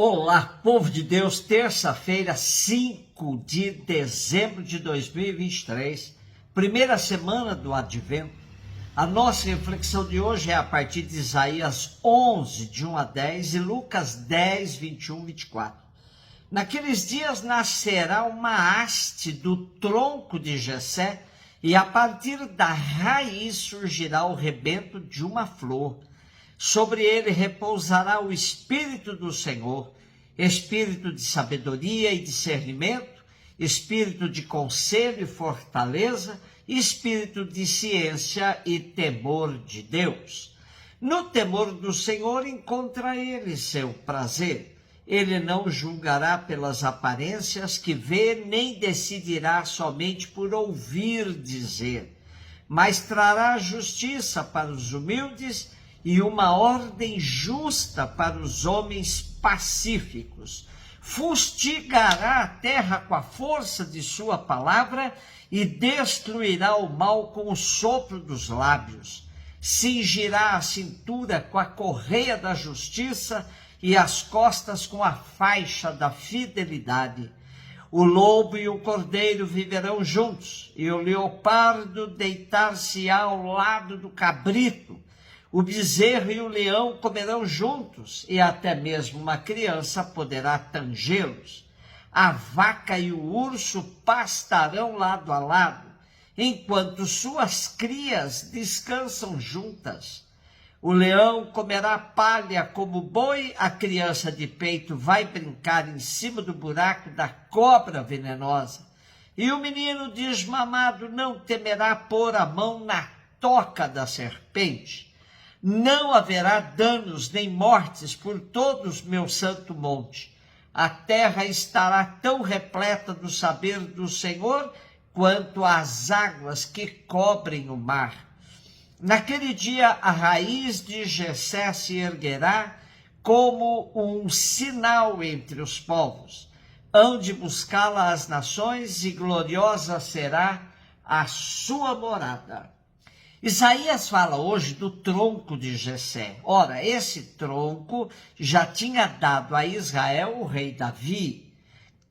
Olá, povo de Deus, terça-feira, 5 de dezembro de 2023, primeira semana do Advento. A nossa reflexão de hoje é a partir de Isaías 11, de 1 a 10 e Lucas 10, 21, 24. Naqueles dias nascerá uma haste do tronco de Jessé, e a partir da raiz surgirá o rebento de uma flor. Sobre ele repousará o Espírito do Senhor, espírito de sabedoria e discernimento, espírito de conselho e fortaleza, espírito de ciência e temor de Deus. No temor do Senhor encontra ele seu prazer. Ele não julgará pelas aparências que vê, nem decidirá somente por ouvir dizer, mas trará justiça para os humildes e uma ordem justa para os homens pacíficos. Fustigará a terra com a força de sua palavra e destruirá o mal com o sopro dos lábios. Cingirá a cintura com a correia da justiça e as costas com a faixa da fidelidade. O lobo e o cordeiro viverão juntos, e o leopardo deitar-se-á ao lado do cabrito. O bezerro e o leão comerão juntos, e até mesmo uma criança poderá tangê-los. A vaca e o urso pastarão lado a lado, enquanto suas crias descansam juntas. O leão comerá palha como boi, a criança de peito vai brincar em cima do buraco da cobra venenosa. E o menino desmamado não temerá pôr a mão na toca da serpente. Não haverá danos nem mortes por todos meu santo monte. A terra estará tão repleta do saber do Senhor quanto as águas que cobrem o mar. Naquele dia a raiz de Jessé se erguerá como um sinal entre os povos. Hão de buscá-la as nações e gloriosa será a sua morada. Isaías fala hoje do tronco de Jessé. Ora, esse tronco já tinha dado a Israel o rei Davi,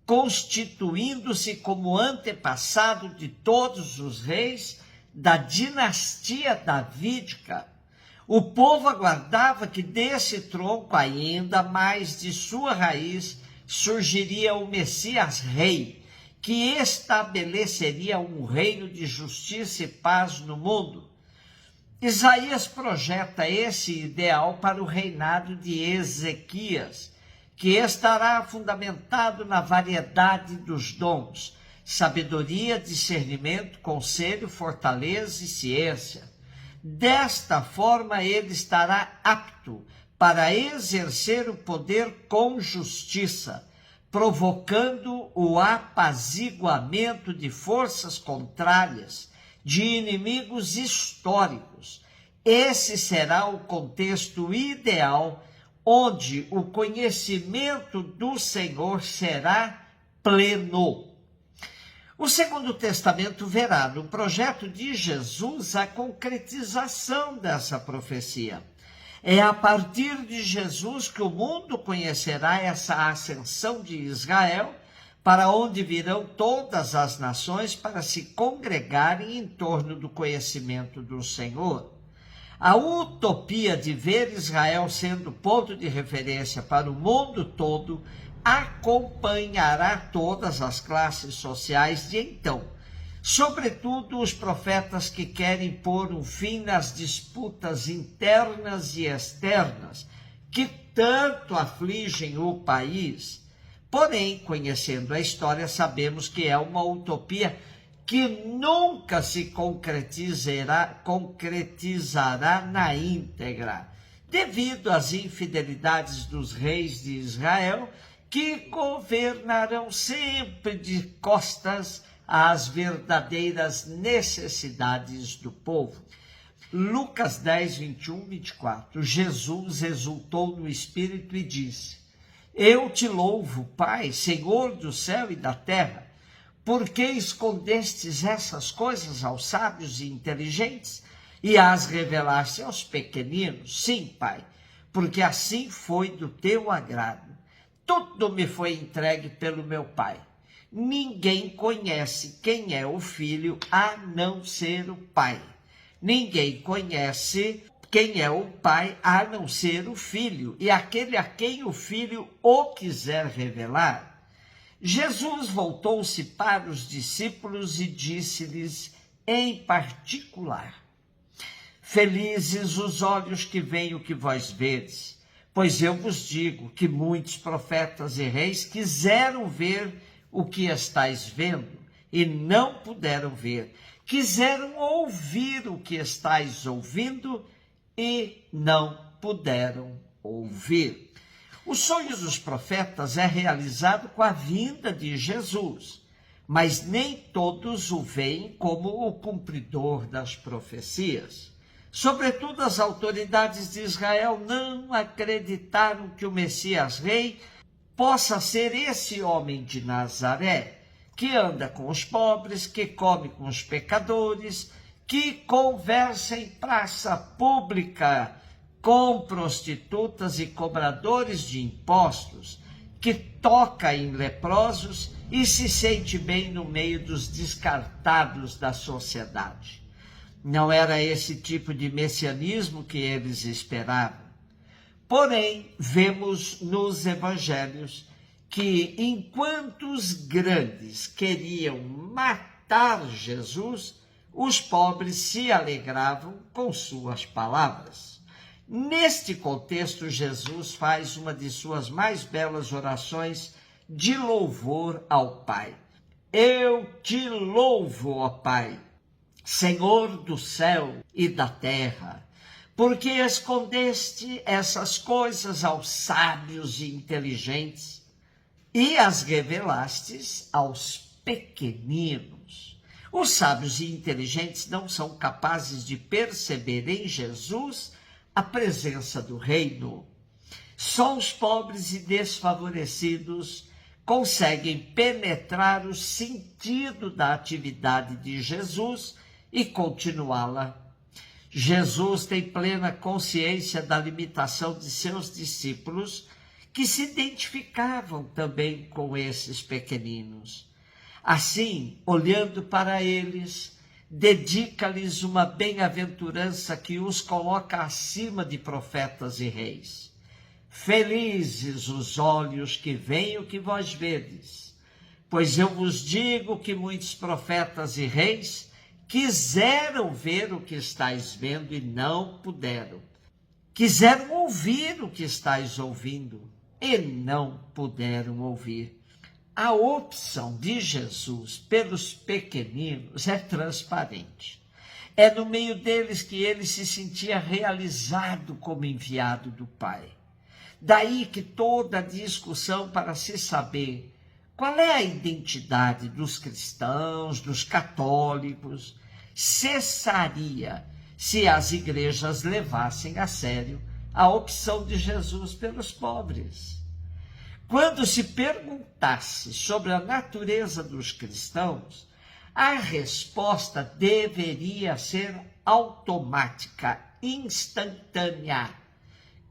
constituindo-se como antepassado de todos os reis da dinastia davídica. O povo aguardava que desse tronco, ainda mais de sua raiz, surgiria o Messias rei, que estabeleceria um reino de justiça e paz no mundo. Isaías projeta esse ideal para o reinado de Ezequias, que estará fundamentado na variedade dos dons, sabedoria, discernimento, conselho, fortaleza e ciência. Desta forma, ele estará apto para exercer o poder com justiça, provocando o apaziguamento de forças contrárias, de inimigos históricos. Esse será o contexto ideal onde o conhecimento do Senhor será pleno. O Segundo Testamento verá no projeto de Jesus a concretização dessa profecia. É a partir de Jesus que o mundo conhecerá essa ascensão de Israel, para onde virão todas as nações para se congregarem em torno do conhecimento do Senhor. A utopia de ver Israel sendo ponto de referência para o mundo todo acompanhará todas as classes sociais de então, sobretudo os profetas que querem pôr um fim nas disputas internas e externas que tanto afligem o país. Porém, conhecendo a história, sabemos que é uma utopia que nunca se concretizará na íntegra, devido às infidelidades dos reis de Israel, que governarão sempre de costas às verdadeiras necessidades do povo. Lucas 10, 21, 24. Jesus exultou no Espírito e disse: Eu te louvo, Pai, Senhor do céu e da terra, porque escondestes essas coisas aos sábios e inteligentes e as revelaste aos pequeninos? Sim, Pai, porque assim foi do teu agrado. tudo me foi entregue pelo meu Pai. Ninguém conhece quem é o Filho a não ser o Pai. Ninguém conhece quem é o Pai a não ser o Filho, e aquele a quem o Filho o quiser revelar. Jesus voltou-se para os discípulos e disse-lhes em particular: felizes os olhos que veem o que vós vedes, pois eu vos digo que muitos profetas e reis quiseram ver o que estáis vendo e não puderam ver, quiseram ouvir o que estáis ouvindo e não puderam ouvir. O sonho dos profetas é realizado com a vinda de Jesus, mas nem todos o veem como o cumpridor das profecias. Sobretudo as autoridades de Israel não acreditaram que o Messias Rei possa ser esse homem de Nazaré, que anda com os pobres, que come com os pecadores, que conversa em praça pública com prostitutas e cobradores de impostos, que toca em leprosos e se sente bem no meio dos descartados da sociedade. Não era esse tipo de messianismo que eles esperavam. Porém, vemos nos evangelhos que, enquanto os grandes queriam matar Jesus, os pobres se alegravam com suas palavras. Neste contexto, Jesus faz uma de suas mais belas orações de louvor ao Pai. Eu te louvo, ó Pai, Senhor do céu e da terra, porque escondeste essas coisas aos sábios e inteligentes e as revelastes aos pequeninos. Os sábios e inteligentes não são capazes de perceber em Jesus a presença do reino. Só os pobres e desfavorecidos conseguem penetrar o sentido da atividade de Jesus e continuá-la. Jesus tem plena consciência da limitação de seus discípulos, que se identificavam também com esses pequeninos. Assim, olhando para eles, dedica-lhes uma bem-aventurança que os coloca acima de profetas e reis. Felizes os olhos que veem o que vós vedes, pois eu vos digo que muitos profetas e reis quiseram ver o que estáis vendo e não puderam. Quiseram ouvir o que estáis ouvindo e não puderam ouvir. A opção de Jesus pelos pequeninos é transparente. É no meio deles que ele se sentia realizado como enviado do Pai. Daí que toda a discussão para se saber qual é a identidade dos cristãos, dos católicos, cessaria se as igrejas levassem a sério a opção de Jesus pelos pobres. Quando se perguntasse sobre a natureza dos cristãos, a resposta deveria ser automática, instantânea.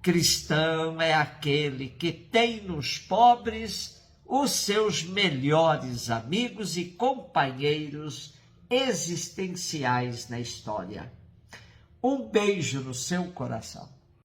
Cristão é aquele que tem nos pobres os seus melhores amigos e companheiros existenciais na história. Um beijo no seu coração.